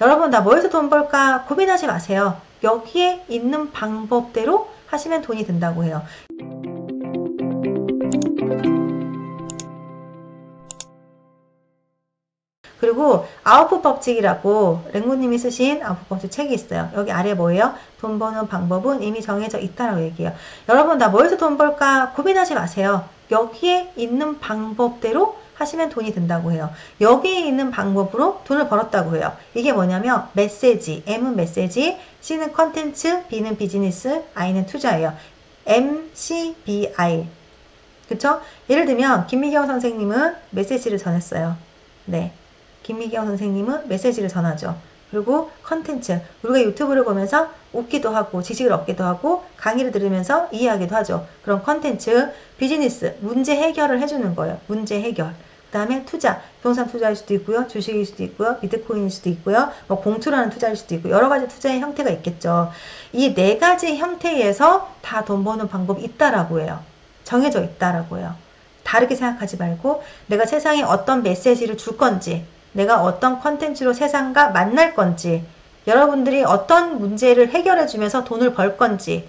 여러분, 나 뭐해서 돈 벌까 고민하지 마세요. 여기에 있는 방법대로 하시면 돈이 든다고 해요. 그리고 아웃풋 법칙이라고 랭구님이 쓰신 아웃풋 법칙 책이 있어요. 여기 아래 뭐예요? 돈 버는 방법은 이미 정해져 있다라고 얘기해요. 여러분, 나 뭐해서 돈 벌까 고민하지 마세요. 여기에 있는 방법대로 하시면 돈이 든다고 해요. 여기에 있는 방법으로 돈을 벌었다고 해요. 이게 뭐냐면 메시지, M은 메시지, C는 컨텐츠, B는 비즈니스, I는 투자예요. MCBI. 그쵸? 예를 들면 김미경 선생님은 메시지를 전했어요. 네. 김미경 선생님은 메시지를 전하죠. 그리고 컨텐츠, 우리가 유튜브를 보면서 웃기도 하고 지식을 얻기도 하고 강의를 들으면서 이해하기도 하죠. 그런 컨텐츠, 비즈니스, 문제 해결을 해주는 거예요. 문제 해결. 그 다음에 투자, 부동산 투자일 수도 있고요. 주식일 수도 있고요. 비트코인일 수도 있고요. 뭐 공투라는 투자일 수도 있고 여러 가지 투자의 형태가 있겠죠. 이 네 가지 형태에서 다 돈 버는 방법이 있다라고 해요. 정해져 있다라고 해요. 다르게 생각하지 말고 내가 세상에 어떤 메시지를 줄 건지, 내가 어떤 컨텐츠로 세상과 만날 건지, 여러분들이 어떤 문제를 해결해 주면서 돈을 벌 건지,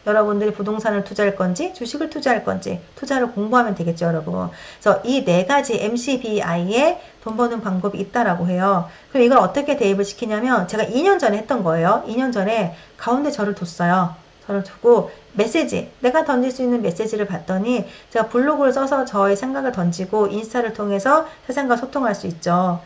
여러분들이 부동산을 투자할 건지 주식을 투자할 건지 투자를 공부하면 되겠죠, 여러분. 그래서 이 네 가지 MCBI에 돈 버는 방법이 있다라고 해요. 그럼 이걸 어떻게 대입을 시키냐면 제가 2년 전에 했던 거예요. 2년 전에 가운데 저를 뒀어요. 저를 두고 메시지, 내가 던질 수 있는 메시지를 봤더니 제가 블로그를 써서 저의 생각을 던지고 인스타를 통해서 세상과 소통할 수 있죠.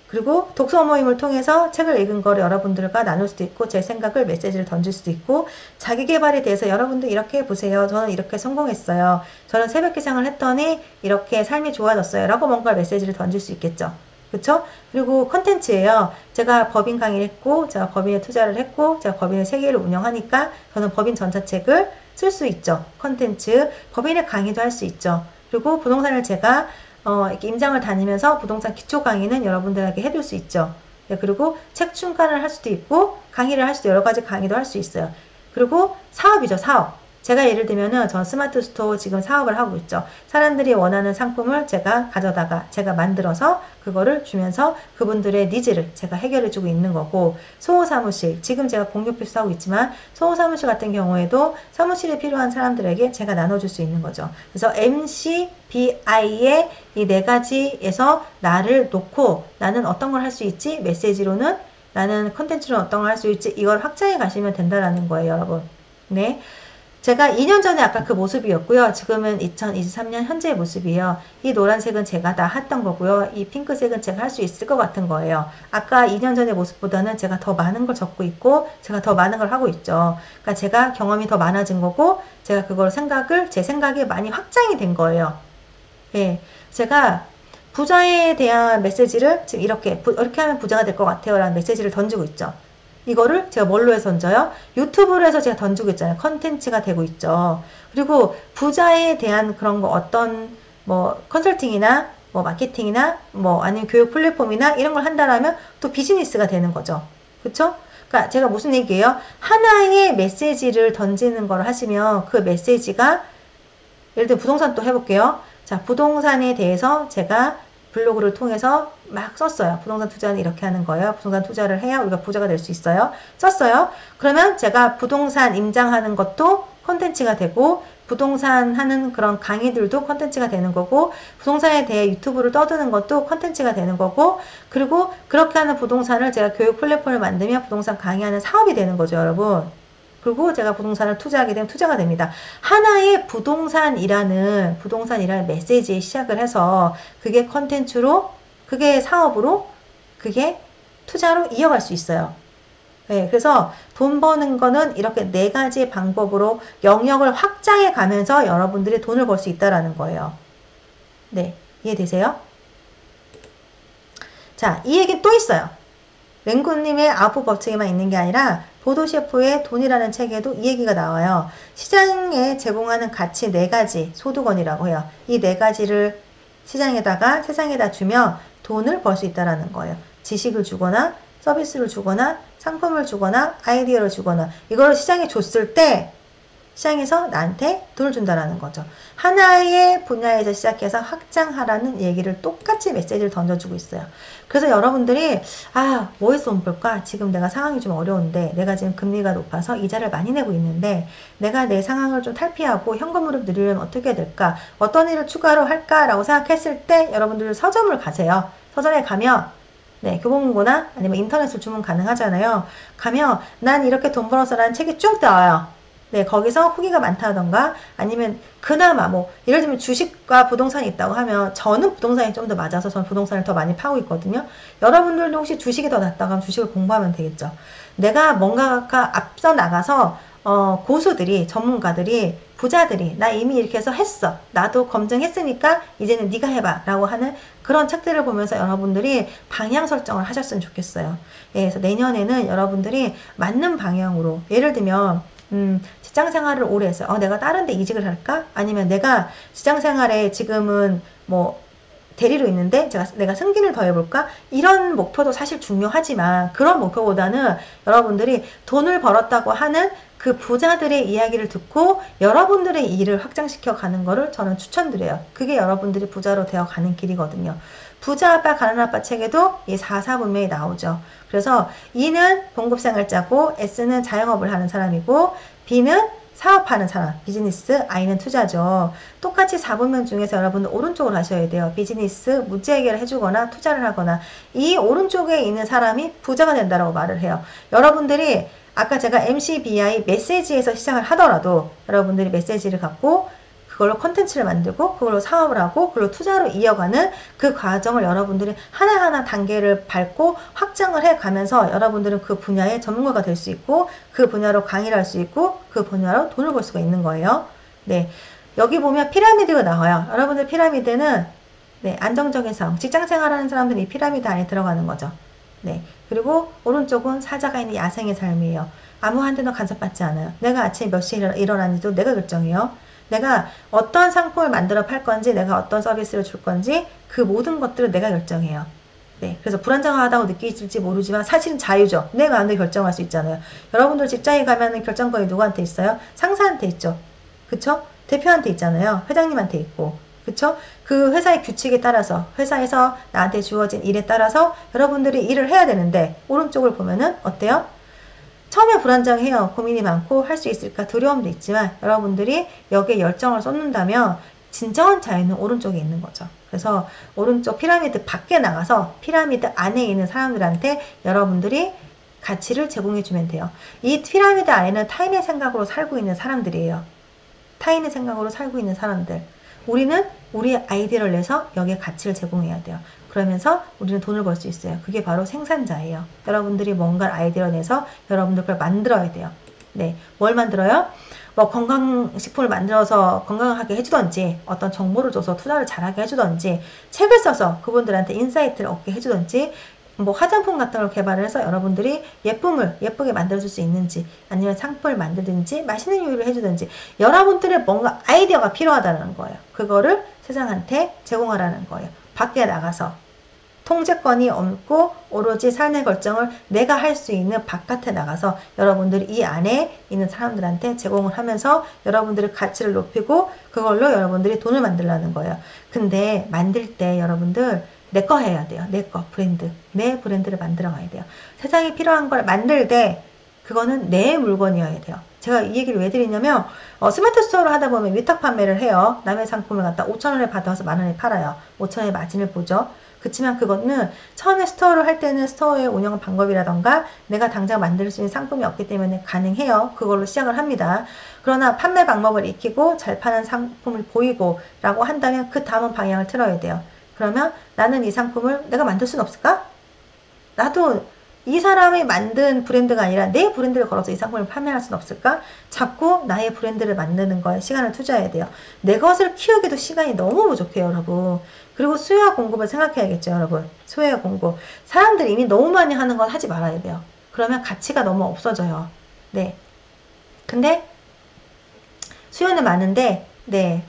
그리고 독서 모임을 통해서 책을 읽은 거를 여러분들과 나눌 수도 있고 제 생각을 메시지를 던질 수도 있고 자기계발에 대해서 여러분들 이렇게 해보세요. 저는 이렇게 성공했어요. 저는 새벽 기상을 했더니 이렇게 삶이 좋아졌어요. 라고 뭔가 메시지를 던질 수 있겠죠. 그쵸? 그리고 컨텐츠예요. 제가 법인 강의를 했고 제가 법인에 투자를 했고 제가 법인의 세계를 운영하니까 저는 법인 전자책을 쓸 수 있죠. 컨텐츠, 법인의 강의도 할 수 있죠. 그리고 부동산을 제가 이렇게 임장을 다니면서 부동산 기초 강의는 여러분들에게 해줄 수 있죠. 네, 그리고 책 출간을 할 수도 있고 강의를 할 수도 여러 가지 강의도 할 수 있어요. 그리고 사업이죠, 사업. 제가 예를 들면은 전 스마트 스토어 지금 사업을 하고 있죠. 사람들이 원하는 상품을 제가 가져다가 제가 만들어서 그거를 주면서 그분들의 니즈를 제가 해결해 주고 있는 거고, 소호사무실, 지금 제가 공유 필수하고 있지만 소호사무실 같은 경우에도 사무실에 필요한 사람들에게 제가 나눠줄 수 있는 거죠. 그래서 MCBI의 이 네 가지에서 나를 놓고 나는 어떤 걸 할 수 있지? 메시지로는 나는 컨텐츠로는 어떤 걸 할 수 있지? 이걸 확장해 가시면 된다라는 거예요, 여러분. 네. 제가 2년 전에 아까 그 모습이었고요. 지금은 2023년 현재의 모습이에요. 이 노란색은 제가 다 했던 거고요. 이 핑크색은 제가 할 수 있을 것 같은 거예요. 아까 2년 전의 모습보다는 제가 더 많은 걸 적고 있고 제가 더 많은 걸 하고 있죠. 그러니까 제가 경험이 더 많아진 거고 제가 그걸 제 생각이 많이 확장이 된 거예요. 예, 제가 부자에 대한 메시지를 지금 이렇게 하면 부자가 될 것 같아요 라는 메시지를 던지고 있죠. 이거를 제가 뭘로 해서 던져요? 유튜브로 해서 제가 던지고 있잖아요. 컨텐츠가 되고 있죠. 그리고 부자에 대한 그런 거 어떤 뭐 컨설팅이나 뭐 마케팅이나 뭐 아니면 교육 플랫폼이나 이런 걸 한다라면 또 비즈니스가 되는 거죠. 그쵸? 그러니까 제가 무슨 얘기예요? 하나의 메시지를 던지는 걸 하시면 그 메시지가 예를 들어 부동산 또 해볼게요. 자, 부동산에 대해서 제가 블로그를 통해서 막 썼어요. 부동산 투자는 이렇게 하는 거예요. 부동산 투자를 해야 우리가 부자가 될 수 있어요. 썼어요. 그러면 제가 부동산 임장하는 것도 콘텐츠가 되고 부동산 하는 그런 강의들도 콘텐츠가 되는 거고 부동산에 대해 유튜브를 떠드는 것도 콘텐츠가 되는 거고 그리고 그렇게 하는 부동산을 제가 교육 플랫폼을 만들면 부동산 강의하는 사업이 되는 거죠, 여러분. 그리고 제가 부동산을 투자하게 되면 투자가 됩니다. 하나의 부동산이라는 메시지에 시작을 해서 그게 컨텐츠로, 그게 사업으로, 그게 투자로 이어갈 수 있어요. 네, 그래서 돈 버는 거는 이렇게 네 가지 방법으로 영역을 확장해 가면서 여러분들이 돈을 벌 수 있다는 거예요. 네, 이해되세요? 자, 이 얘기 또 있어요. 랭구님의 아웃풋 법칙에만 있는 게 아니라 보도셰프의 돈이라는 책에도 이 얘기가 나와요. 시장에 제공하는 가치 4가지 소득원이라고 해요. 이 4가지를 시장에다가 세상에다 주면 돈을 벌 수 있다는 거예요. 지식을 주거나 서비스를 주거나 상품을 주거나 아이디어를 주거나 이걸 시장에 줬을 때 시장에서 나한테 돈을 준다라는 거죠. 하나의 분야에서 시작해서 확장하라는 얘기를 똑같이 메시지를 던져주고 있어요. 그래서 여러분들이 뭐에서 돈 벌까? 지금 내가 상황이 좀 어려운데 내가 지금 금리가 높아서 이자를 많이 내고 있는데 내가 내 상황을 좀 탈피하고 현금으로 누리려면 어떻게 해야 될까? 어떤 일을 추가로 할까라고 생각했을 때 여러분들 서점을 가세요. 서점에 가면 교보문고나 아니면 인터넷으로 주문 가능하잖아요. 가면 난 이렇게 돈 벌어서라는 책이 쭉 나와요. 거기서 후기가 많다던가 아니면 그나마 예를 들면 주식과 부동산이 있다고 하면 저는 부동산이 좀 더 맞아서 저는 부동산을 더 많이 파고 있거든요. 여러분들도 혹시 주식이 더 낫다고 하면 주식을 공부하면 되겠죠. 내가 뭔가가 앞서 나가서 고수들이 전문가들이 부자들이 나 이미 이렇게 해서 했어. 나도 검증했으니까 이제는 네가 해봐 라고 하는 그런 책들을 보면서 여러분들이 방향 설정을 하셨으면 좋겠어요. 그래서 내년에는 여러분들이 맞는 방향으로 예를 들면 직장 생활을 오래 했어요. 내가 다른 데 이직을 할까? 아니면 내가 직장 생활에 지금은 대리로 있는데 내가 승진을 더 해볼까? 이런 목표도 사실 중요하지만 그런 목표보다는 여러분들이 돈을 벌었다고 하는 그 부자들의 이야기를 듣고 여러분들의 일을 확장시켜 가는 거를 저는 추천드려요. 그게 여러분들이 부자로 되어 가는 길이거든요. 부자 아빠 가난한 아빠 책에도 이 4사분명이 나오죠. 그래서 E는 봉급생활자고 S는 자영업을 하는 사람이고 B는 사업하는 사람, 비즈니스, I는 투자죠. 똑같이 4분명 중에서 여러분들 오른쪽으로 하셔야 돼요. 비즈니스, 문제 해결을 해주거나 투자를 하거나 이 오른쪽에 있는 사람이 부자가 된다고 말을 해요. 여러분들이 아까 제가 MCBI 메시지에서 시작을 하더라도 여러분들이 메시지를 갖고 그걸로 컨텐츠를 만들고 그걸로 사업을 하고 그걸로 투자로 이어가는 그 과정을 여러분들이 하나하나 단계를 밟고 확장을 해가면서 여러분들은 그 분야의 전문가가 될 수 있고 그 분야로 강의를 할 수 있고 그 분야로 돈을 벌 수가 있는 거예요. 여기 보면 피라미드가 나와요. 여러분들 피라미드는 안정적인 삶, 직장생활하는 사람들이 이 피라미드 안에 들어가는 거죠. 그리고 오른쪽은 사자가 있는 야생의 삶이에요. 아무한테나 간섭받지 않아요. 내가 아침에 몇 시에 일어나는지도 내가 결정해요. 내가 어떤 상품을 만들어 팔 건지 내가 어떤 서비스를 줄 건지 그 모든 것들을 내가 결정해요. 그래서 불안정하다고 느끼실지 모르지만 사실은 자유죠. 내 마음대로 결정할 수 있잖아요. 여러분들 직장에 가면 결정권이 누구한테 있어요? 상사한테 있죠. 그쵸? 대표한테 있잖아요. 회장님한테 있고. 그쵸? 그 회사의 규칙에 따라서 회사에서 나한테 주어진 일에 따라서 여러분들이 일을 해야 되는데 오른쪽을 보면은 어때요? 처음에 불안정해요. 고민이 많고 할 수 있을까 두려움도 있지만 여러분들이 여기에 열정을 쏟는다면 진정한 자유는 오른쪽에 있는 거죠. 그래서 오른쪽 피라미드 밖에 나가서 피라미드 안에 있는 사람들한테 여러분들이 가치를 제공해 주면 돼요. 이 피라미드 안에는 타인의 생각으로 살고 있는 사람들이에요. 타인의 생각으로 살고 있는 사람들. 우리는 우리의 아이디어를 내서 여기에 가치를 제공해야 돼요. 그러면서 우리는 돈을 벌 수 있어요. 그게 바로 생산자예요. 여러분들이 뭔가 아이디어를 내서 여러분들 그걸 만들어야 돼요. 뭘 만들어요? 건강식품을 만들어서 건강하게 해주던지 어떤 정보를 줘서 투자를 잘하게 해주던지 책을 써서 그분들한테 인사이트를 얻게 해주던지 화장품 같은 걸 개발을 해서 여러분들이 예쁨을 예쁘게 만들어줄 수 있는지 아니면 상품을 만들든지 맛있는 요리를 해주든지 여러분들의 뭔가 아이디어가 필요하다는 거예요. 그거를 세상한테 제공하라는 거예요. 밖에 나가서 통제권이 없고 오로지 삶의 결정을 내가 할 수 있는 바깥에 나가서 여러분들이 이 안에 있는 사람들한테 제공을 하면서 여러분들의 가치를 높이고 그걸로 여러분들이 돈을 만들라는 거예요. 근데 만들 때 여러분들 내 거 해야 돼요. 내 거 브랜드. 내 브랜드를 만들어 가야 돼요. 세상에 필요한 걸 만들 때 그거는 내 물건이어야 돼요. 제가 이 얘기를 왜 드리냐면 스마트 스토어를 하다 보면 위탁 판매를 해요. 남의 상품을 갖다 5,000원에 받아서 만원에 팔아요. 5,000원의 마진을 보죠. 그렇지만 그거는 처음에 스토어를 할 때는 스토어의 운영 방법이라던가 내가 당장 만들 수 있는 상품이 없기 때문에 가능해요. 그걸로 시작을 합니다. 그러나 판매 방법을 익히고 잘 파는 상품을 보이고 라고 한다면 그 다음 방향을 틀어야 돼요. 그러면 나는 이 상품을 내가 만들 수는 없을까? 나도 이 사람이 만든 브랜드가 아니라 내 브랜드를 걸어서 이 상품을 판매할 수는 없을까? 자꾸 나의 브랜드를 만드는 거에 시간을 투자해야 돼요. 내 것을 키우기도 시간이 너무 부족해요, 여러분. 그리고 수요와 공급을 생각해야겠죠, 여러분. 수요와 공급. 사람들이 이미 너무 많이 하는 건 하지 말아야 돼요. 그러면 가치가 너무 없어져요. 근데 수요는 많은데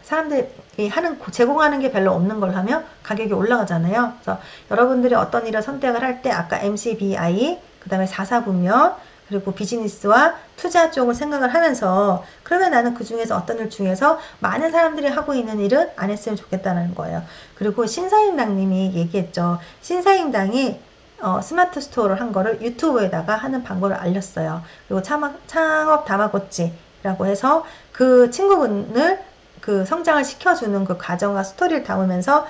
사람들이 제공하는 게 별로 없는 걸 하면 가격이 올라가잖아요. 그래서 여러분들이 어떤 일을 선택을 할 때 아까 MCBI, 그 다음에 4사분면, 그리고 비즈니스와 투자 쪽을 생각을 하면서 그러면 나는 그 중에서 어떤 일 중에서 많은 사람들이 하고 있는 일은 안 했으면 좋겠다는 거예요. 그리고 신사임당님이 얘기했죠. 신사임당이 스마트 스토어를 한 거를 유튜브에다가 하는 방법을 알렸어요. 그리고 창업 다마고찌라고 해서 그 친구분을 그 성장을 시켜주는 그 과정과 스토리를 담으면서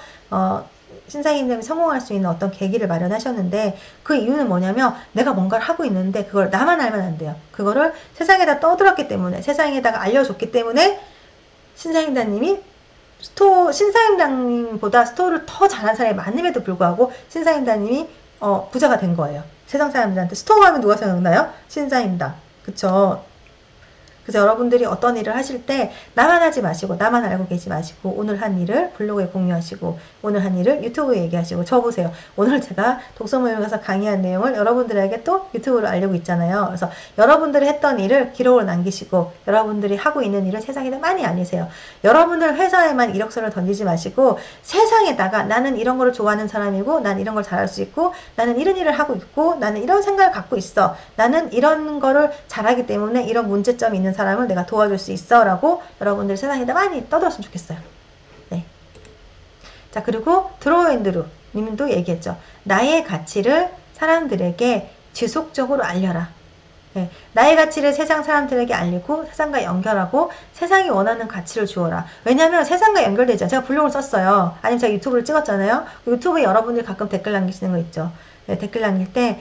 신사임당이 성공할 수 있는 어떤 계기를 마련하셨는데 그 이유는 뭐냐면 내가 뭔가를 하고 있는데 그걸 나만 알면 안 돼요. 그거를 세상에다 떠들었기 때문에 세상에다가 알려줬기 때문에 신사임당님이 신사임당님보다 스토어를 더 잘하는 사람이 많음에도 불구하고 신사임당님이 부자가 된 거예요. 세상 사람들한테 스토어 하면 누가 생각나요? 신사임당. 그쵸? 그래서 여러분들이 어떤 일을 하실 때 나만 하지 마시고 나만 알고 계시지 마시고 오늘 한 일을 블로그에 공유하시고 오늘 한 일을 유튜브에 얘기하시고 저 보세요. 오늘 제가 독서 모임에 가서 강의한 내용을 여러분들에게 또 유튜브로 알리고 있잖아요. 그래서 여러분들이 했던 일을 기록으로 남기시고 여러분들이 하고 있는 일을 세상에다 많이 알리세요. 여러분들 회사에만 이력서를 던지지 마시고 세상에다가 나는 이런 거를 좋아하는 사람이고 난 이런 걸 잘할 수 있고 나는 이런 일을 하고 있고 나는 이런 생각을 갖고 있어. 나는 이런 거를 잘하기 때문에 이런 문제점이 있는 사람을 내가 도와줄 수 있어 라고 여러분들 세상에다 많이 떠들었으면 좋겠어요. 네. 자, 그리고 드로우앤드루 님도 얘기했죠. 나의 가치를 사람들에게 지속적으로 알려라. 네. 나의 가치를 세상 사람들에게 알리고 세상과 연결하고 세상이 원하는 가치를 주어라. 왜냐하면 세상과 연결되죠. 제가 블로그를 썼어요. 아니면 제가 유튜브를 찍었잖아요. 유튜브에 여러분들이 가끔 댓글 남기시는 거 있죠. 네, 댓글 남길 때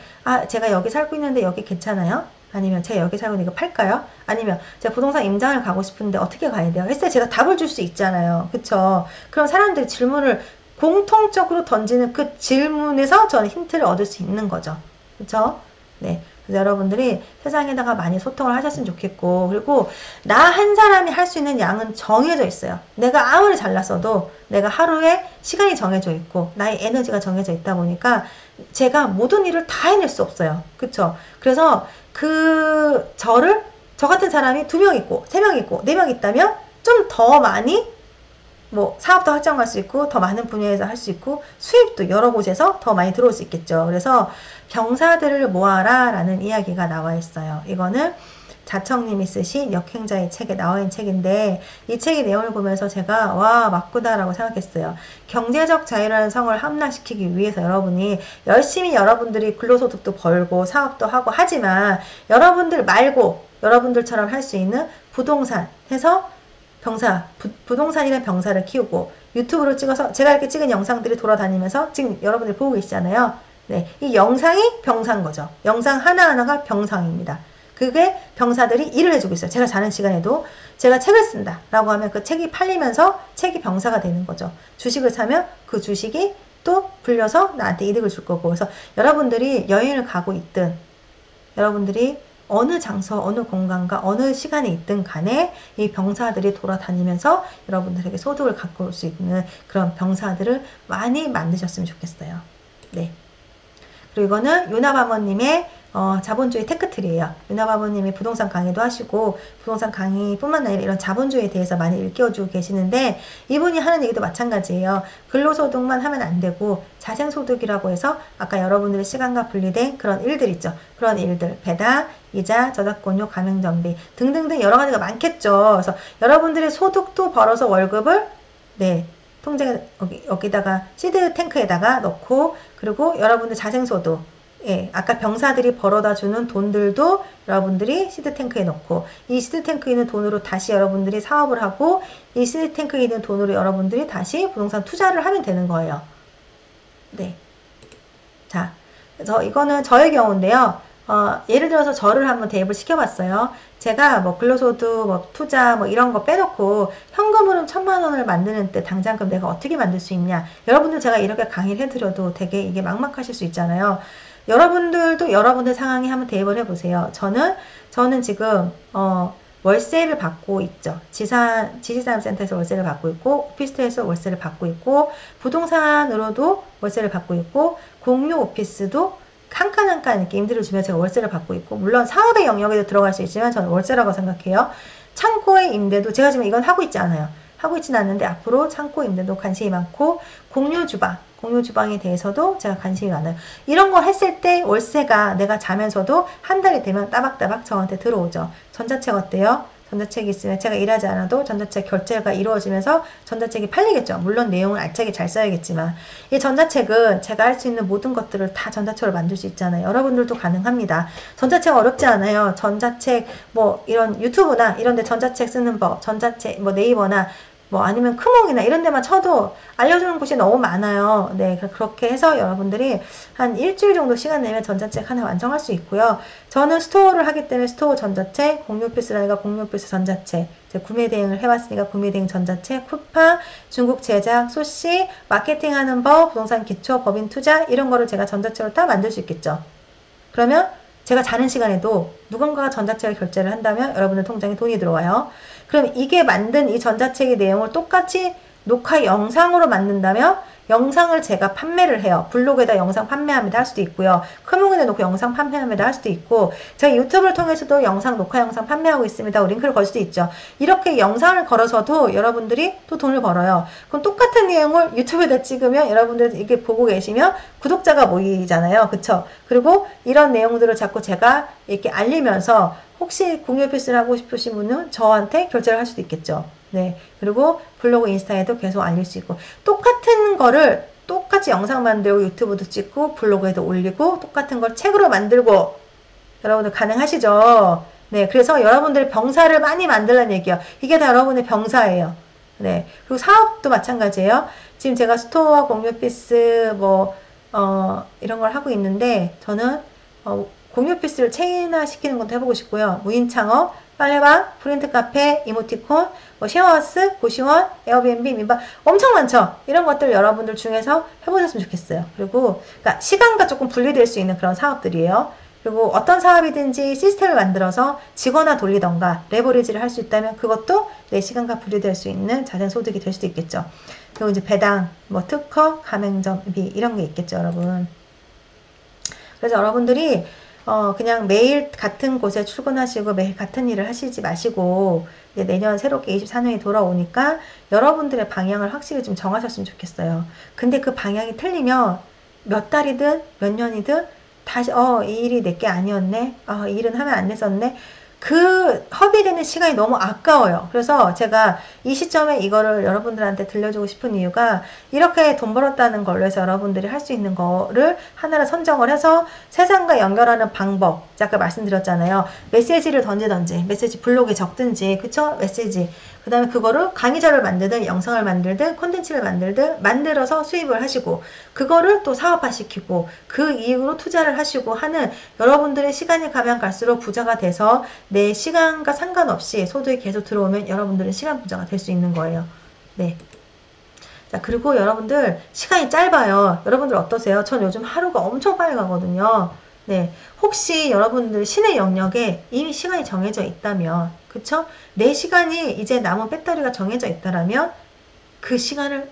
제가 여기 살고 있는데 여기 괜찮아요? 아니면 제가 여기 살고 있는 이거 팔까요? 아니면 제가 부동산 임장을 가고 싶은데 어떻게 가야 돼요? 했을 때 제가 답을 줄 수 있잖아요. 그쵸? 그럼 사람들이 질문을 공통적으로 던지는 그 질문에서 저는 힌트를 얻을 수 있는 거죠. 그쵸? 네. 그래서 여러분들이 세상에다가 많이 소통을 하셨으면 좋겠고, 그리고 나 한 사람이 할 수 있는 양은 정해져 있어요. 내가 아무리 잘났어도 내가 하루에 시간이 정해져 있고 나의 에너지가 정해져 있다 보니까 제가 모든 일을 다 해낼 수 없어요. 그쵸? 그래서 저 같은 사람이 2명 있고 3명 있고 4명 있다면 좀 더 많이 사업도 확장할 수 있고 더 많은 분야에서 할 수 있고 수입도 여러 곳에서 더 많이 들어올 수 있겠죠. 그래서 병사들을 모아라 라는 이야기가 나와 있어요. 이거는 자청님이 쓰신 역행자의 책에 나와 있는 책인데 이 책의 내용을 보면서 제가 와 맞구나 라고 생각했어요. 경제적 자유라는 성을 함락시키기 위해서 여러분이 열심히 여러분들이 근로소득도 벌고 사업도 하고 하지만 여러분들 말고 여러분들처럼 할 수 있는 부동산 해서 부동산이란 병사를 키우고 유튜브로 찍어서 제가 이렇게 찍은 영상들이 돌아다니면서 지금 여러분들 보고 계시잖아요. 네, 이 영상이 병사인 거죠. 영상 하나하나가 병상입니다. 그게 병사들이 일을 해주고 있어요. 제가 자는 시간에도 제가 책을 쓴다 라고 하면 그 책이 팔리면서 책이 병사가 되는 거죠. 주식을 사면 그 주식이 또 불려서 나한테 이득을 줄 거고. 그래서 여러분들이 여행을 가고 있든 여러분들이 어느 장소, 어느 공간과 어느 시간에 있든 간에 이 병사들이 돌아다니면서 여러분들에게 소득을 갖고 올 수 있는 그런 병사들을 많이 만드셨으면 좋겠어요. 네. 그리고 이거는 유나바버님의 자본주의 테크트리예요. 유나바버님이 부동산 강의도 하시고 부동산 강의뿐만 아니라 이런 자본주의에 대해서 많이 일깨워주고 계시는데 이분이 하는 얘기도 마찬가지예요. 근로소득만 하면 안 되고 자생소득이라고 해서 아까 여러분들의 시간과 분리된 그런 일들 있죠. 그런 일들, 배당, 이자, 저작권료, 가맹점비 등등등 여러 가지가 많겠죠. 그래서 여러분들의 소득도 벌어서 월급을 통장에 여기다가 시드 탱크에다가 넣고 그리고 여러분들 자생소득 아까 병사들이 벌어다 주는 돈들도 여러분들이 시드 탱크에 넣고 이 시드 탱크에 있는 돈으로 다시 여러분들이 사업을 하고 이 시드 탱크에 있는 돈으로 여러분들이 다시 부동산 투자를 하면 되는 거예요. 네. 자, 그래서 이거는 저의 경우인데요. 예를 들어서 저를 한번 대입을 시켜봤어요. 제가 근로소득, 투자, 이런 거 빼놓고 현금으로 1000만 원을 만드는 때 당장 그럼 내가 어떻게 만들 수 있냐. 여러분들 제가 이렇게 강의를 해드려도 되게 이게 막막하실 수 있잖아요. 여러분들도 여러분들 상황에 한번 대입을 해보세요. 저는 지금, 월세를 받고 있죠. 지식산업센터에서 월세를 받고 있고, 오피스텔에서 월세를 받고 있고, 부동산으로도 월세를 받고 있고, 공유 오피스도 한 칸 한 칸 이렇게 임대를 주면 제가 월세를 받고 있고, 물론 사업의 영역에도 들어갈 수 있지만 저는 월세라고 생각해요. 창고의 임대도 제가 지금 이건 하고 있지 않아요. 하고 있지는 않는데 앞으로 창고 임대도 관심이 많고 공유 주방 공유 주방에 대해서도 제가 관심이 많아요. 이런 거 했을 때 월세가 내가 자면서도 한 달이 되면 따박따박 저한테 들어오죠. 전자책 어때요? 전자책이 있으면 제가 일하지 않아도 전자책 결제가 이루어지면서 전자책이 팔리겠죠. 물론 내용을 알차게 잘 써야겠지만 이 전자책은 제가 할 수 있는 모든 것들을 다 전자책으로 만들 수 있잖아요. 여러분들도 가능합니다. 전자책 어렵지 않아요. 전자책 뭐 이런 유튜브나 이런 데 전자책 쓰는 법, 전자책 뭐 네이버나 뭐 아니면 크몽이나 이런 데만 쳐도 알려주는 곳이 너무 많아요. 네, 그렇게 해서 여러분들이 한 일주일 정도 시간 내면 전자책 하나 완성할 수 있고요. 저는 스토어를 하기 때문에 스토어 전자책, 공유필스라니까 공유필스 전자책, 구매 대행을 해봤으니까 구매 대행 전자책, 쿠팡, 중국 제작, 소씨, 마케팅하는 법, 부동산 기초, 법인 투자 이런 거를 제가 전자책으로 다 만들 수 있겠죠. 그러면 제가 자는 시간에도 누군가가 전자책을 결제를 한다면 여러분들 통장에 돈이 들어와요. 그럼 이게 만든 이 전자책의 내용을 똑같이 녹화 영상으로 만든다면 영상을 제가 판매를 해요. 블로그에다 영상 판매합니다 할 수도 있고요. 크몽에 놓고 영상 판매합니다 할 수도 있고 제가 유튜브를 통해서도 녹화 영상 판매하고 있습니다. 링크를 걸 수도 있죠. 이렇게 영상을 걸어서도 여러분들이 또 돈을 벌어요. 그럼 똑같은 내용을 유튜브에다 찍으면 여러분들 이게 보고 계시면 구독자가 모이잖아요. 그쵸? 그리고 이런 내용들을 자꾸 제가 이렇게 알리면서 혹시 공유 필수를 하고 싶으신 분은 저한테 결제를 할 수도 있겠죠. 네. 그리고 블로그, 인스타에도 계속 알릴 수 있고 똑같은 거를 똑같이 영상 만들고 유튜브도 찍고 블로그에도 올리고 똑같은 걸 책으로 만들고 여러분들 가능하시죠? 네. 그래서 여러분들의 병사를 많이 만들라는 얘기예요. 이게 다 여러분의 병사예요. 네. 그리고 사업도 마찬가지예요. 지금 제가 스토어, 공유 필수 이런 걸 하고 있는데 저는 공유 필수를 체인화 시키는 것도 해보고 싶고요. 무인 창업, 빨래방, 프린트 카페, 이모티콘, 쉐어하우스, 고시원, 에어비앤비, 민박 엄청 많죠. 이런 것들 여러분들 중에서 해보셨으면 좋겠어요. 그리고 그러니까 시간과 조금 분리될 수 있는 그런 사업들이에요. 그리고 어떤 사업이든지 시스템을 만들어서 직원화 돌리던가 레버리지를 할 수 있다면 그것도 내 시간과 분리될 수 있는 자산 소득이 될 수도 있겠죠. 그리고 이제 배당, 특허, 가맹점비 이런 게 있겠죠, 여러분. 그래서 여러분들이 그냥 매일 같은 곳에 출근하시고 매일 같은 일을 하시지 마시고 내년 새롭게 24년이 돌아오니까 여러분들의 방향을 확실히 좀 정하셨으면 좋겠어요. 근데 그 방향이 틀리면 몇 달이든 몇 년이든 다시 이 일이 내게 아니었네. 이 일은 하면 안 됐었네. 그 허비되는 시간이 너무 아까워요. 그래서 제가 이 시점에 이거를 여러분들한테 들려주고 싶은 이유가 이렇게 돈 벌었다는 걸로 해서 여러분들이 할 수 있는 거를 하나를 선정을 해서 세상과 연결하는 방법, 아까 말씀드렸잖아요. 메시지를 던지든지 메시지 블로그에 적든지 그쵸? 메시지 그 다음에 그거를 강의자를 만들든 영상을 만들든 콘텐츠를 만들든 만들어서 수입을 하시고 그거를 또 사업화시키고 그 이후로 투자를 하시고 하는 여러분들의 시간이 가면 갈수록 부자가 돼서 내 시간과 상관없이 소득이 계속 들어오면 여러분들은 시간 부자가 될 수 있는 거예요. 네. 자, 그리고 여러분들 시간이 짧아요. 여러분들 어떠세요? 전 요즘 하루가 엄청 빨리 가거든요. 네. 혹시 여러분들 신의 영역에 이미 시간이 정해져 있다면, 그쵸? 내 시간이 이제 남은 배터리가 정해져 있다라면, 그 시간을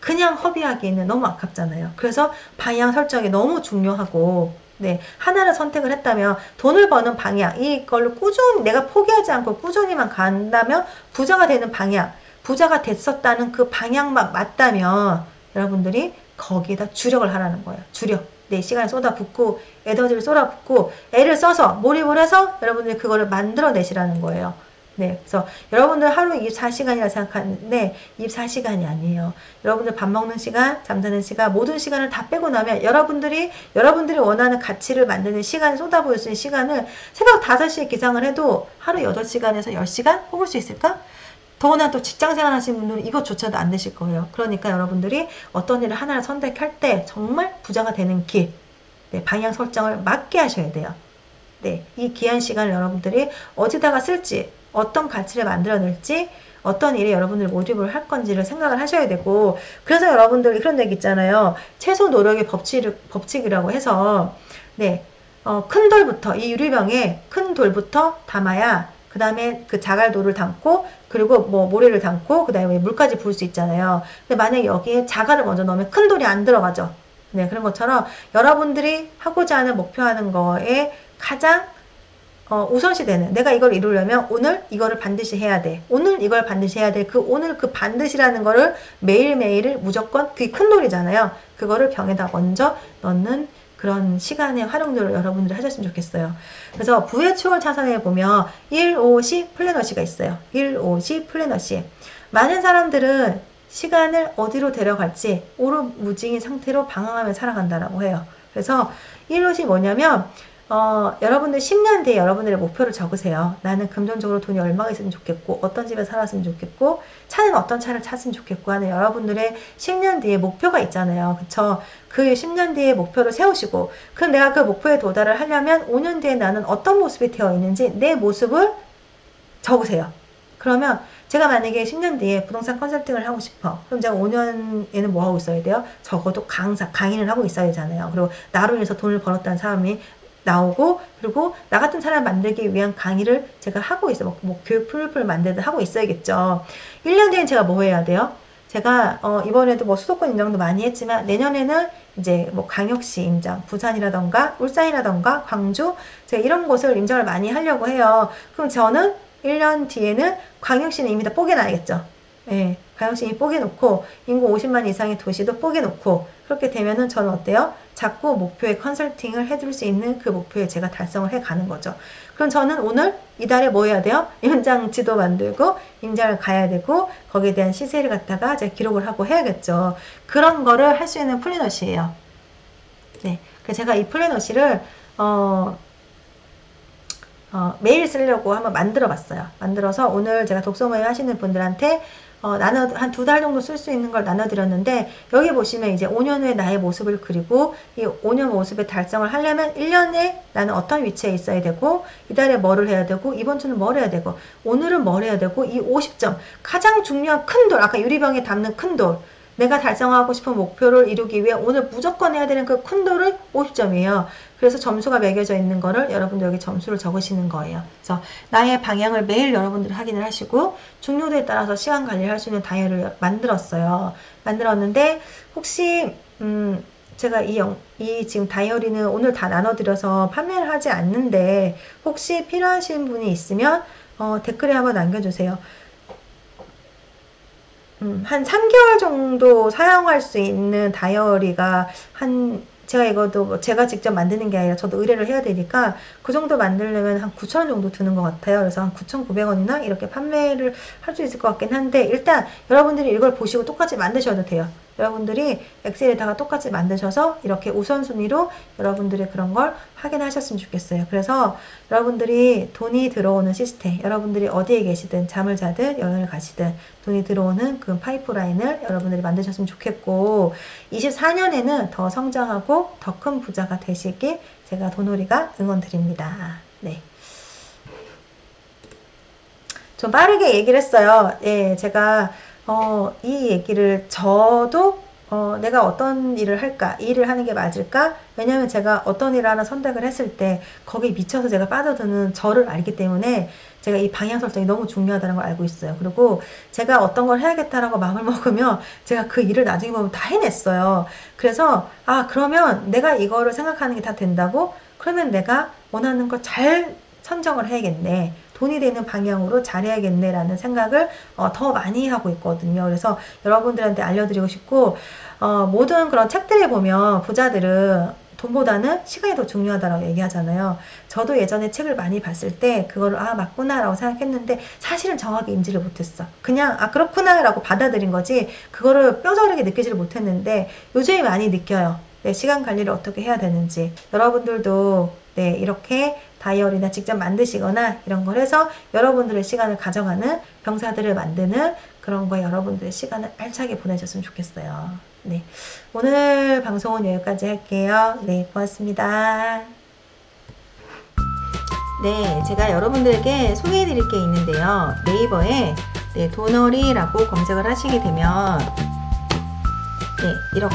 그냥 허비하기에는 너무 아깝잖아요. 그래서 방향 설정이 너무 중요하고, 네. 하나를 선택을 했다면, 돈을 버는 방향, 이걸로 꾸준히, 내가 포기하지 않고 꾸준히만 간다면, 부자가 되는 방향, 부자가 됐었다는 그 방향만 맞다면, 여러분들이 거기에다 주력을 하라는 거예요. 주력. 내 시간을 쏟아붓고 에너지를 쏟아붓고 애를 써서 몰입을 해서 여러분들이 그거를 만들어내시라는 거예요. 네, 그래서 여러분들 하루 24시간이라 생각하는데 24시간이 아니에요. 여러분들 밥 먹는 시간, 잠자는 시간, 모든 시간을 다 빼고 나면 여러분들이 원하는 가치를 만드는 시간을 쏟아부을 수 있는 시간을 새벽 5시에 기상을 해도 하루 8시간에서 10시간 뽑을 수 있을까? 더구나 또 직장생활 하시는 분들은 이것조차도 안 되실 거예요. 그러니까 여러분들이 어떤 일을 하나를 선택할 때 정말 부자가 되는 길, 네, 방향 설정을 맞게 하셔야 돼요. 네, 이 귀한 시간을 여러분들이 어디다가 쓸지, 어떤 가치를 만들어낼지, 어떤 일에 여러분들 몰입을 할 건지를 생각을 하셔야 되고, 그래서 여러분들이 그런 얘기 있잖아요. 최소 노력의 법칙이라고 해서, 네, 큰 돌부터, 이 유리병에 큰 돌부터 담아야 그 다음에 그 자갈돌을 담고 그리고 모래를 담고 그 다음에 물까지 부을 수 있잖아요. 근데 만약에 여기에 자갈을 먼저 넣으면 큰 돌이 안 들어가죠. 네, 그런 것처럼 여러분들이 하고자 하는 목표하는 거에 가장 우선시 되는, 내가 이걸 이루려면 오늘 이거를 반드시 해야 돼. 오늘 이걸 반드시 해야 돼. 오늘 그 반드시라는 거를 매일매일을 무조건, 그게 큰 놀이잖아요. 그거를 병에다 먼저 넣는 그런 시간의 활용도를 여러분들이 하셨으면 좋겠어요. 그래서 부의 추월 차선에 보면 1,5시 플래너시가 있어요. 1,5시 플래너시. 많은 사람들은 시간을 어디로 데려갈지 오르무진인 상태로 방황하며 살아간다라고 해요. 그래서 1,5시 뭐냐면 여러분들 10년 뒤에 여러분들의 목표를 적으세요. 나는 금전적으로 돈이 얼마가 있으면 좋겠고, 어떤 집에 살았으면 좋겠고, 차는 어떤 차를 탔으면 좋겠고 하는 여러분들의 10년 뒤에 목표가 있잖아요. 그쵸? 그 10년 뒤에 목표를 세우시고, 그럼 내가 그 목표에 도달을 하려면 5년 뒤에 나는 어떤 모습이 되어 있는지 내 모습을 적으세요. 그러면 제가 만약에 10년 뒤에 부동산 컨설팅을 하고 싶어. 그럼 제가 5년에는 뭐 하고 있어야 돼요? 적어도 강의를 하고 있어야 되잖아요. 그리고 나로 인해서 돈을 벌었다는 사람이 나오고, 그리고 나 같은 사람 만들기 위한 강의를 제가 하고 있어요. 뭐 교육 플랫폼을 만들든 하고 있어야겠죠. 1년 뒤엔 제가 뭐 해야 돼요? 제가 이번에도 뭐 수도권 인정도 많이 했지만 내년에는 이제 뭐 광역시 인정, 부산이라던가 울산이라던가 광주, 제가 이런 곳을 인정을 많이 하려고 해요. 그럼 저는 1년 뒤에는 광역시는 이미 다 뽀개놔야겠죠. 예, 광역시 이미 뽀개놓고 인구 50만 이상의 도시도 뽀개놓고, 그렇게 되면은 저는 어때요? 자꾸 목표에 컨설팅을 해줄 수 있는 그 목표에 제가 달성을 해가는 거죠. 그럼 저는 오늘 이달에 뭐 해야 돼요? 현장지도 만들고 임장을 가야 되고, 거기에 대한 시세를 갖다가 제가 기록을 하고 해야겠죠. 그런 거를 할 수 있는 플래너시예요. 네, 그래서 제가 이 플래너시를 매일 쓰려고 한번 만들어 봤어요. 만들어서 오늘 제가 독서 모임 하시는 분들한테 한 2달 정도 쓸 수 있는 걸 나눠드렸는데, 여기 보시면 이제 5년 후에 나의 모습을 그리고, 이 5년 모습의 달성을 하려면 1년에 나는 어떤 위치에 있어야 되고, 이달에 뭐를 해야 되고, 이번 주는 뭘 해야 되고, 오늘은 뭘 해야 되고, 이 50점 가장 중요한 큰 돌, 아까 유리병에 담는 큰 돌, 내가 달성하고 싶은 목표를 이루기 위해 오늘 무조건 해야 되는 그 큰 돌은 50점이에요. 그래서 점수가 매겨져 있는 거를 여러분들 여기 점수를 적으시는 거예요. 그래서 나의 방향을 매일 여러분들이 확인을 하시고, 중요도에 따라서 시간 관리를 할 수 있는 다이어리를 만들었어요. 만들었는데 혹시 제가 이 지금 다이어리는 오늘 다 나눠드려서 판매를 하지 않는데, 혹시 필요하신 분이 있으면 댓글에 한번 남겨주세요. 한 3개월 정도 사용할 수 있는 다이어리가 제가 이것도 뭐 제가 직접 만드는 게 아니라 저도 의뢰를 해야 되니까 그 정도 만들려면 한 9,000원 정도 드는 것 같아요. 그래서 한 9,900원이나 이렇게 판매를 할 수 있을 것 같긴 한데, 일단 여러분들이 이걸 보시고 똑같이 만드셔도 돼요. 여러분들이 엑셀에다가 똑같이 만드셔서 이렇게 우선순위로 여러분들이 그런 걸 확인하셨으면 좋겠어요. 그래서 여러분들이 돈이 들어오는 시스템, 여러분들이 어디에 계시든 잠을 자든 여행을 가시든 돈이 들어오는 그 파이프라인을 여러분들이 만드셨으면 좋겠고, 24년에는 더 성장하고 더 큰 부자가 되시길 제가 도노리가 응원드립니다. 네. 좀 빠르게 얘기를 했어요. 예, 제가 이 얘기를 저도 내가 어떤 일을 할까, 이 일을 하는 게 맞을까? 왜냐면 제가 어떤 일을 하나 선택을 했을 때 거기에 미쳐서 제가 빠져드는 저를 알기 때문에 제가 이 방향 설정이 너무 중요하다는 걸 알고 있어요. 그리고 제가 어떤 걸 해야겠다라고 마음을 먹으면 제가 그 일을 나중에 보면 다 해냈어요. 그래서 그러면 내가 이거를 생각하는 게 다 된다고? 그러면 내가 원하는 걸 잘 선정을 해야겠네. 돈이 되는 방향으로 잘해야겠네 라는 생각을 더 많이 하고 있거든요. 그래서 여러분들한테 알려드리고 싶고, 모든 그런 책들에 보면 부자들은 돈보다는 시간이 더 중요하다고 얘기하잖아요. 저도 예전에 책을 많이 봤을 때 그거를 맞구나 라고 생각했는데 사실은 정확히 인지를 못했어. 그냥 그렇구나 라고 받아들인 거지 그거를 뼈저리게 느끼지를 못했는데 요즘에 많이 느껴요. 네, 시간 관리를 어떻게 해야 되는지. 여러분들도 네, 이렇게 다이어리나 직접 만드시거나 이런 걸 해서 여러분들의 시간을 가져가는, 병사들을 만드는 그런 거에 여러분들의 시간을 알차게 보내셨으면 좋겠어요. 네, 오늘 방송은 여기까지 할게요. 네, 고맙습니다. 네, 제가 여러분들에게 소개해 드릴 게 있는데요. 네이버에 도너리라고 검색을 하시게 되면 이렇게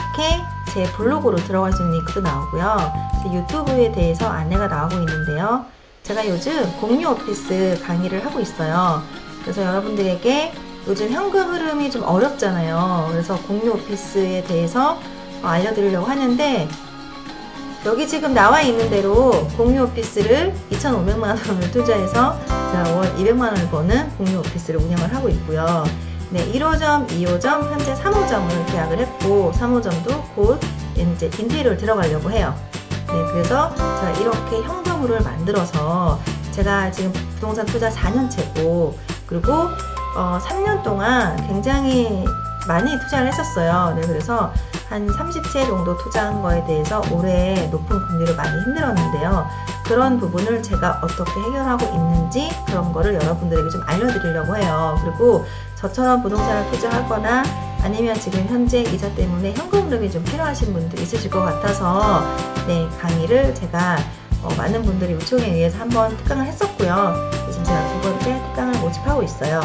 제 블로그로 들어갈 수 있는 링크도 나오고요. 유튜브에 대해서 안내가 나오고 있는데요. 제가 요즘 공유 오피스 강의를 하고 있어요. 그래서 여러분들에게 요즘 현금 흐름이 좀 어렵잖아요. 그래서 공유 오피스에 대해서 알려드리려고 하는데, 여기 지금 나와 있는 대로 공유 오피스를 2,500만 원을 투자해서 월 200만 원을 버는 공유 오피스를 운영을 하고 있고요. 네, 1호점, 2호점, 현재 3호점을 계약을 했고 3호점도 곧 이제 인테리어를 들어가려고 해요. 네, 그래서 제가 이렇게 현금으로를 만들어서 제가 지금 부동산 투자 4년째고 그리고 3년 동안 굉장히 많이 투자를 했었어요. 네, 그래서 한 30채 정도 투자한 거에 대해서 올해 높은 금리로 많이 힘들었는데요. 그런 부분을 제가 어떻게 해결하고 있는지 그런 거를 여러분들에게 좀 알려드리려고 해요. 그리고 저처럼 부동산을 투자하거나 아니면 지금 현재 이자 때문에 현금 흐름이 좀 필요하신 분들 있으실 것 같아서 네, 강의를 제가 많은 분들이 요청에 의해서 한번 특강을 했었고요. 지금 제가 2번째 특강을 모집하고 있어요.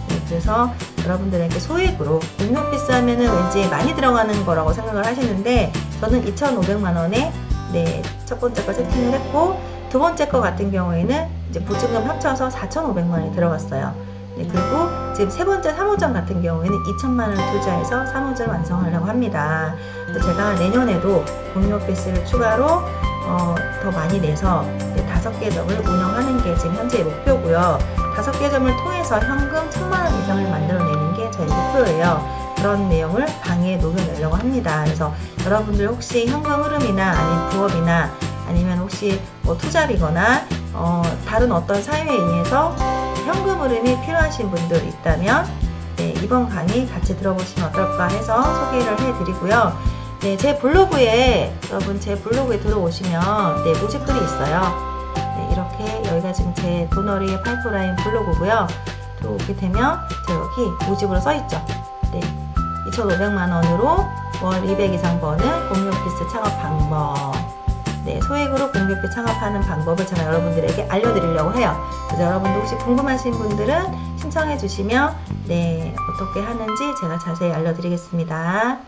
네, 그래서 여러분들에게 소액으로 공유 오피스 하면은 왠지 많이 들어가는 거라고 생각을 하시는데 저는 2,500만 원에 네, 첫 번째 거 세팅을 했고 두 번째 거 같은 경우에는 이제 보증금 합쳐서 4,500만 원이 들어갔어요. 네, 그리고 지금 세 번째 3호점 같은 경우에는 2천만 원을 투자해서 3호점을 완성하려고 합니다. 그래서 제가 내년에도 공유 오피스를 추가로 더 많이 내서 5개 점을 운영하는 게 지금 현재의 목표고요. 5개 점을 통해서 현금 1,000만 원 이상을 만들어내는 게 저희 목표예요. 그런 내용을 강의에 녹여내려고 합니다. 그래서 여러분들 혹시 현금 흐름이나 아니면 부업이나 아니면 혹시 투잡이거나 다른 어떤 사유에 의해서 현금 흐름이 필요하신 분들 있다면 네, 이번 강의 같이 들어보시면 어떨까 해서 소개를 해드리고요. 네, 제 블로그에 여러분 제 블로그에 들어오시면 네, 모집글이 있어요. 네, 이렇게 여기가 지금 제 도너리의 파이프라인 블로그고요. 들어오게 되면 저 여기 모집으로 써있죠. 네, 2,500만 원으로 월 200 이상 버는 공유 오피스 창업 방법. 네, 소액으로 공유 오피스 창업하는 방법을 제가 여러분들에게 알려드리려고 해요. 그래서 여러분도 혹시 궁금하신 분들은 신청해 주시면 네, 어떻게 하는지 제가 자세히 알려드리겠습니다.